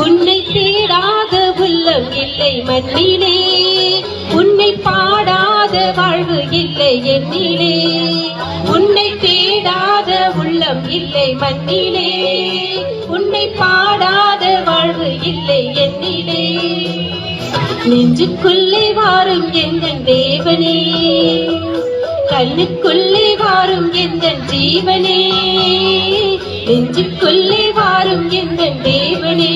உன்னை தேடாத உள்ளம் இல்லை மண்ணிலே, உன்னை பாடாத வாழ்வு இல்லை என்னிலே. உன்னை தேடாத உள்ளம் இல்லை மண்ணிலே, உன்னை பாடாத வாழ்வு இல்லை என்னிலே. நெஞ்சுக்குள்ளே வாரும் எந்தன் தேவனே, கண்ணுக்குள்ளே வாரும் எந்தன் ஜீவனே, நெஞ்சுக்குள்ளே வாரும் எந்தன் தேவனே.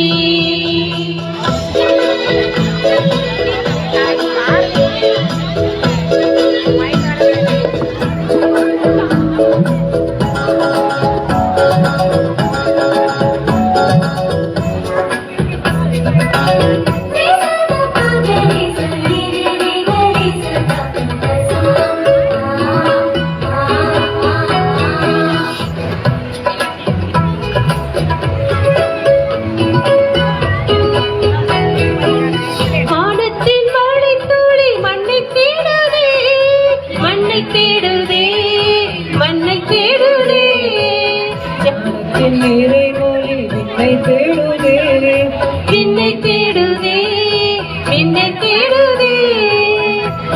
என்னை தேடுதே, என்னை தேடுதே,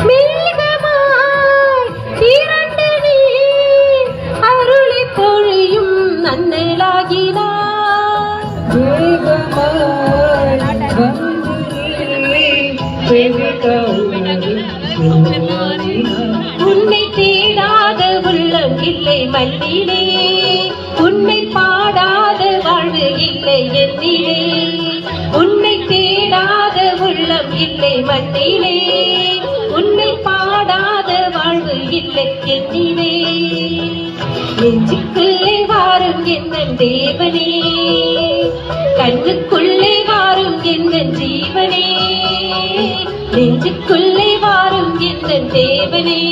மேகமாய் திரண்டு நீ அருளை பொழியும் நன்னலாகினார். உன்னை தேடாத உள்ளம் இல்லை மண்ணிலே, உன்னை பாடாத வாழ்வு இல்லை என்னிலே. உன்னை தேடாத உள்ளம் இல்லை மண்ணிலே, உன்னை பாடாத வாழ்வு இல்லை என்னிலே. நெஞ்சுக்குள்ளே வாரும் எந்தன் தேவனே, கண்ணுக்குள்ளே வாரும் எந்தன் ஜீவனே, நெஞ்சுக்குள்ளே வாரும் எந்தன் தேவனே,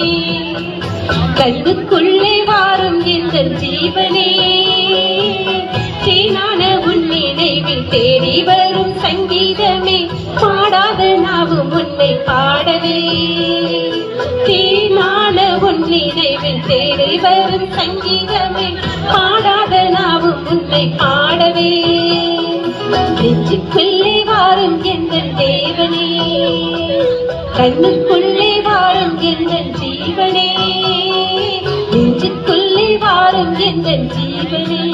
கண்ணுக்குள்ளே வாரும் எந்தன் ஜீவனே. தேனான உன் நினைவில் தேடி வரும் சங்கீதமே, பாடாத நாவும் உன்னை பாடவே. தேனான உன் நினைவில் தேடி வரும் சங்கீதமே, பாடாத நாவும் உன்னை பாடவே. நெஞ்சுக்குள்ளே வாரும் எந்தன் தேவனே, கண்ணுக்குள்ளே வாரும் எந்தன் ஜீவனே, நெஞ்சுக்குள்ளே வாரும் எந்தன் ஜீவனே.